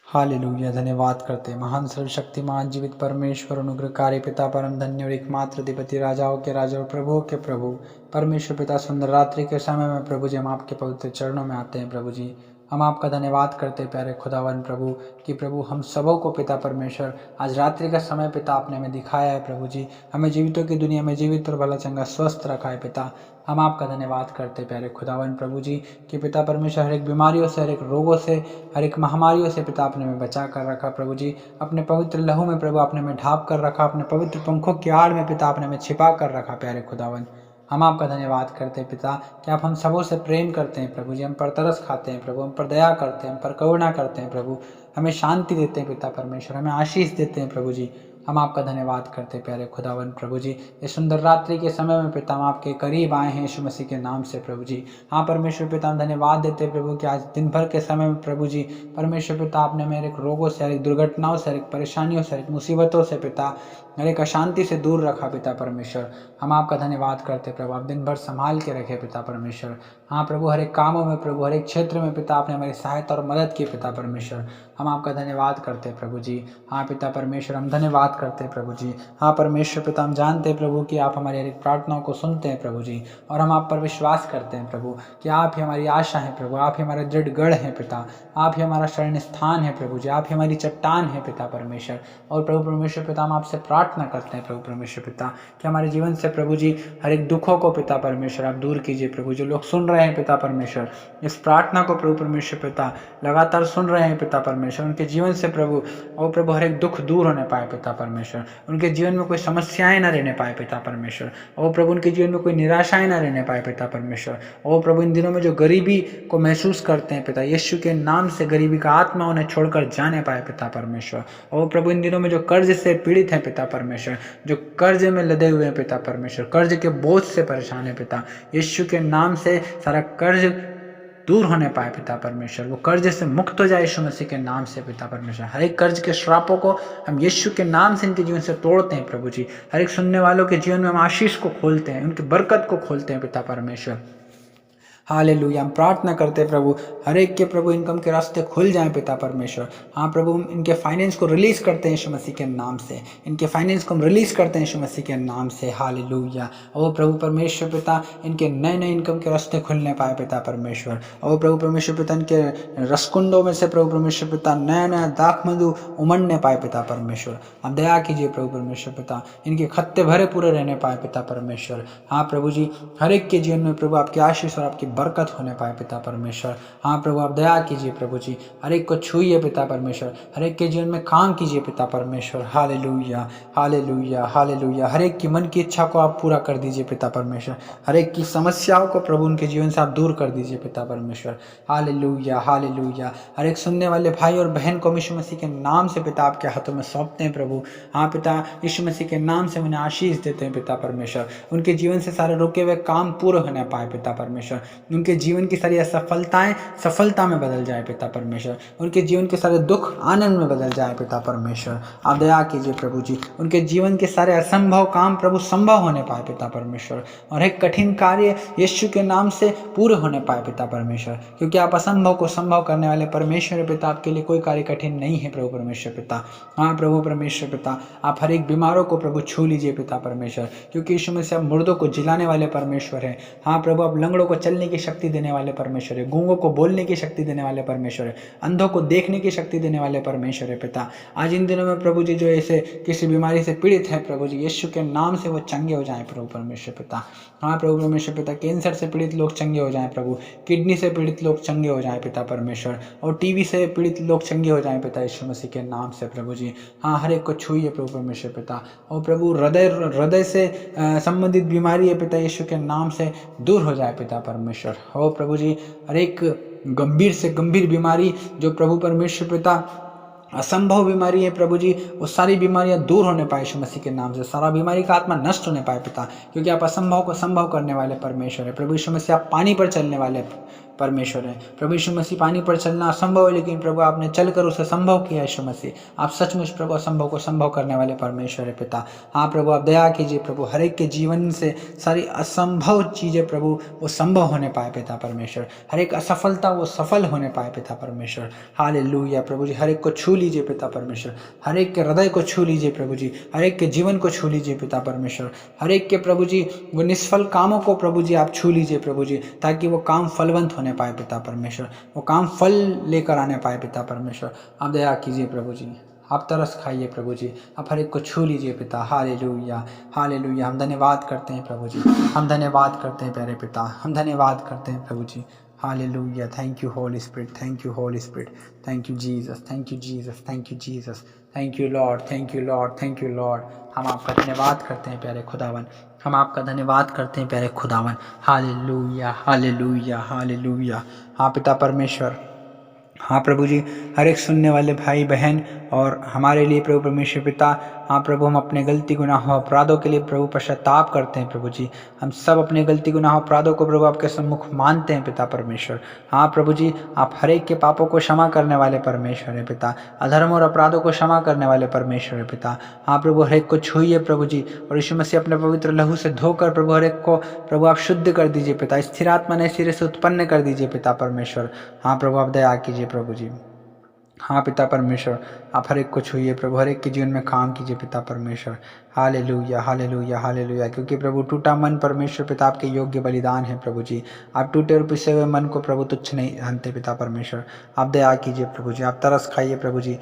Hallelujah. धन्यवाद करते हैं महान सर्वशक्तिमान जीवित परमेश्वर अनुग्रहकारी पिता परम धन्य और एकमात्र अधिपति राजाओं के राजा और प्रभुओं के प्रभु परमेश्वर पिता, सुंदर रात्रि के समय में प्रभु जी हम आपके पवित्र चरणों में आते हैं। प्रभु जी हम आपका धन्यवाद करते हैं प्यारे खुदावन प्रभु कि प्रभु हम सबों को पिता परमेश्वर आज रात्रि का समय पिता आपने हमें दिखाया है। प्रभु जी हमें जीवितों की दुनिया में जीवित और भला चंगा स्वस्थ रखा है पिता। हम आपका धन्यवाद करते हैं प्यारे खुदावन प्रभु जी कि पिता परमेश्वर हर एक बीमारियों से, हर एक रोगों से, हर एक महामारियों से पिता आपने हमें बचा कर रखा। प्रभु जी अपने पवित्र लहू में प्रभु आपने हमें ढाँप कर रखा, अपने पवित्र पंखों की आड़ में पिता आपने हमें छिपा कर रखा। प्यारे खुदावन हम आपका धन्यवाद करते हैं पिता कि आप हम सबों से प्रेम करते हैं। प्रभु जी हम पर तरस खाते हैं, प्रभु हम पर दया करते हैं, हम पर करुणा करते हैं। प्रभु हमें शांति देते हैं पिता परमेश्वर, हमें आशीष देते हैं। प्रभु जी हम आपका धन्यवाद करते हैं प्यारे खुदावन प्रभु जी इस सुंदर रात्रि के समय में पिता हम आपके करीब आए हैं यीशु मसीह के नाम से। प्रभु जी हाँ परमेश्वर पिता हम धन्यवाद देते हैं प्रभु कि आज दिन भर के समय में प्रभु जी परमेश्वर पिता आपने मेरे रोगों से, हर एक दुर्घटनाओं से, हर एक परेशानियों से, हर एक मुसीबतों से पिता हर एक अशांति से दूर रखा पिता परमेश्वर। हम आपका धन्यवाद करते प्रभु, आप दिन भर संभाल के रखे पिता परमेश्वर। हाँ प्रभु हर एक कामों में प्रभु, हर एक क्षेत्र में पिता आपने हमारी सहायता और मदद की पिता परमेश्वर। हम आपका धन्यवाद करते हैं प्रभु जी। हाँ पिता परमेश्वर हम धन्यवाद करते हैं प्रभु जी। हाँ परमेश्वर पिता हम जानते हैं प्रभु कि आप हमारी हर एक प्रार्थनाओं को सुनते हैं प्रभु जी, और हम आप पर विश्वास करते हैं प्रभु कि आप ही हमारी आशा हैं प्रभु, आप ही हमारा दृढ़ गढ़ है पिता, आप ही हमारा शरण स्थान है प्रभु जी, आप ही हमारी चट्टान है पिता परमेश्वर। और प्रभु परमेश्वर पिता हम आपसे प्रार्थना करते हैं प्रभु परमेश्वर पिता कि हमारे जीवन से प्रभु जी हर एक दुखों को पिता परमेश्वर आप दूर कीजिए। प्रभु जो लोग सुन रहे हैं पिता परमेश्वर इस प्रार्थना को प्रभु परमेश्वर पिता लगातार सुन रहे हैं पिता परमेश्वर, उनके जीवन से प्रभु और प्रभु हर एक दुख दूर होने पाए पिता परमेश्वर, उनके जीवन में कोई समस्याएं ना रहने पाए पिता परमेश्वर। और प्रभु उनके जीवन में कोई निराशाएं ना रहने पाए पिता परमेश्वर। और प्रभु इन दिनों में जो गरीबी को महसूस करते हैं पिता यीशु के नाम से गरीबी का आत्मा उन्हें छोड़कर जाने पाए पिता परमेश्वर। और प्रभु इन दिनों में जो कर्ज से पीड़ित है पिता परमेश्वर, जो कर्ज में लदे हुए हैं पिता परमेश्वर, कर्ज के बोझ से परेशान है पिता यीशु के नाम से सारा कर्ज दूर होने पाए पिता परमेश्वर, वो कर्ज से मुक्त हो जाए यीशु मसीह के नाम से पिता परमेश्वर। हर एक कर्ज के श्रापों को हम यीशु के नाम से इनके जीवन से तोड़ते हैं प्रभु जी। हर एक सुनने वालों के जीवन में हम आशीष को खोलते हैं, उनकी बरकत को खोलते हैं पिता परमेश्वर। हालेलुया हम प्रार्थना करते हैं प्रभु हर एक के प्रभु इनकम के रास्ते खुल जाएं पिता परमेश्वर। हाँ प्रभु हम इनके फाइनेंस को रिलीज करते हैं यीशु मसीह के नाम से, इनके फाइनेंस को हम रिलीज करते हैं यीशु मसीह के नाम से। हालेलुया और प्रभु परमेश्वर पिता इनके नए नए इनकम के रास्ते खुलने पाए पिता परमेश्वर। और प्रभु परमेश्वर पिता इनके रसकुंडों में से प्रभु परमेश्वर पिता नया नया दाख मधु उमड़ने पाए पिता परमेश्वर। आप दया कीजिए प्रभु परमेश्वर पिता, इनके खत्ते भरे पूरे रहने पाए पिता परमेश्वर। हाँ प्रभु जी हर एक के जीवन में प्रभु आपकी आशीष और आपकी बरकत होने पाए पिता परमेश्वर। हाँ प्रभु आप दया कीजिए प्रभु जी, हर एक को छूइए पिता परमेश्वर, हर एक के जीवन में काम कीजिए पिता परमेश्वर। हालेलुया हालेलुया हालेलुया हर एक की मन की इच्छा को आप पूरा कर दीजिए पिता परमेश्वर, हर एक की समस्याओं को प्रभु उनके जीवन से आप दूर कर दीजिए पिता परमेश्वर। हालेलुया हालेलुया हर एक सुनने वाले भाई और बहन को यीशु मसीह के नाम से पिता आपके हाथों में सौंपते हैं प्रभु। हाँ पिता यीशु मसीह के नाम से उन्हें आशीष देते हैं पिता परमेश्वर, उनके जीवन से सारे रुके हुए काम पूरे होने पाए पिता परमेश्वर, उनके जीवन की सारी असफलताएं सफलता में बदल जाए पिता परमेश्वर, उनके जीवन के सारे दुख आनंद में बदल जाए पिता परमेश्वर। आप दया कीजिए प्रभु जी, उनके जीवन के सारे असंभव काम प्रभु संभव होने पाए पिता परमेश्वर, और एक कठिन कार्य यीशु के नाम से पूरे होने पाए पिता परमेश्वर, क्योंकि आप असंभव को संभव करने वाले परमेश्वर पिता, आपके लिए कोई कार्य कठिन नहीं है प्रभु परमेश्वर पिता। हाँ प्रभु परमेश्वर पिता आप हर एक बीमारों को प्रभु छू लीजिए पिता परमेश्वर, क्योंकि यीशु मसीह आप मुर्दों को जिलाने वाले परमेश्वर है। हाँ प्रभु आप लंगड़ों को चलने की शक्ति देने वाले परमेश्वर है, गूंगों को बोलने की शक्ति देने वाले परमेश्वर है, अंधों को देखने की शक्ति देने वाले परमेश्वर है पिता। आज इन दिनों में प्रभु जी जो ऐसे किसी बीमारी से पीड़ित है प्रभु जी यीशु के नाम से वो चंगे हो जाएं प्रभु परमेश्वर पिता। हाँ प्रभु परमेश्वर पिता कैंसर से पीड़ित लोग चंगे हो जाएं प्रभु, किडनी से पीड़ित लोग चंगे हो जाएं पिता परमेश्वर, और टीबी से पीड़ित लोग चंगे हो जाएं पिता यीशु मसीह के नाम से प्रभु जी। हाँ हर एक को छूइए प्रभु परमेश्वर पिता, और प्रभु हृदय से संबंधित बीमारी है पिता यीशु के नाम से दूर हो जाए पिता परमेश्वर। हो प्रभु जी हर एक गंभीर से गंभीर बीमारी जो प्रभु परमेश्वर पिता असंभव बीमारी है प्रभु जी, वो सारी बीमारियां दूर होने पाए यीशु मसीह के नाम से, सारा बीमारी का आत्मा नष्ट होने पाए पिता, क्योंकि आप असंभव को संभव करने वाले परमेश्वर है प्रभु यीशु मसीह। आप पानी पर चलने वाले परमेश्वर है। प्रभु यीशु मसीह पानी पर चलना असंभव है, लेकिन प्रभु आपने चलकर उसे संभव किया। यीशु मसीह आप सचमुच प्रभु असंभव को संभव करने वाले परमेश्वर है पिता। हाँ प्रभु आप दया कीजिए प्रभु, हर एक के जीवन से सारी असंभव चीज़ें प्रभु वो संभव होने पाए पिता परमेश्वर। हर एक असफलता वो सफल होने पाए पिता परमेश्वर। हालेलुया प्रभु जी, हर एक को छू लीजिए पिता परमेश्वर। हर एक के हृदय को छू लीजिए प्रभु जी। हर एक के जीवन को छू लीजिए पिता परमेश्वर। हर एक के प्रभु जी वो निष्फल कामों को प्रभु जी आप छू लीजिए प्रभु जी, ताकि वो काम फलवंत होने पाए पिता परमेश्वर। वो काम फल लेकर आने पाए पिता परमेश्वर। आप दया कीजिए प्रभु जी, आप तरस खाइए प्रभु जी, आप हर एक को छू लीजिए पिता। Hallelujah hallelujah. हम धन्यवाद करते हैं प्रभु जी, हम धन्यवाद करते हैं प्यारे पिता, हम धन्यवाद करते हैं प्रभु जी। Hallelujah. Thank you Holy Spirit, thank you Holy Spirit, thank you Jesus, thank you Jesus, thank you Jesus, thank you Lord, thank you Lord, thank you Lord. हम आपका धन्यवाद करते हैं प्यारे खुदावन, हम आपका धन्यवाद करते हैं प्यारे खुदावन। Hallelujah hallelujah hallelujah. हाँ पिता परमेश्वर, हाँ प्रभु जी, हर एक सुनने वाले भाई बहन और हमारे लिए प्रभु परमेश्वर पिता, हाँ प्रभु हम अपने गलती गुनाहों अपराधों के लिए प्रभु पश्चाताप करते हैं प्रभु जी। हम सब अपने गलती गुनाहों अपराधों को प्रभु आपके सम्मुख मानते हैं पिता परमेश्वर। हाँ प्रभु जी, आप हर एक के पापों को क्षमा करने वाले परमेश्वर है पिता, अधर्म और अपराधों को क्षमा करने वाले परमेश्वर है पिता। हाँ प्रभु हर एक को छूइए प्रभु जी, और यीशु मसीह अपने पवित्र लहू से धोकर प्रभु हर एक को प्रभु आप शुद्ध कर दीजिए पिता। स्थिर आत्मा नए सिरे से उत्पन्न कर दीजिए पिता परमेश्वर। हाँ प्रभु आप दया कीजिए प्रभु जी। हाँ पिता परमेश्वर, आप हर एक को छूइए प्रभु, हर एक के जीवन में काम कीजिए पिता परमेश्वर। Hallelujah hallelujah hallelujah. क्योंकि प्रभु टूटा मन परमेश्वर पिता आपके योग्य बलिदान है प्रभु जी। आप टूटे और पिसे हुए मन को प्रभु तुच्छ नहीं जानते पिता परमेश्वर। आप दया कीजिए प्रभु जी, आप तरस खाइए प्रभु जी।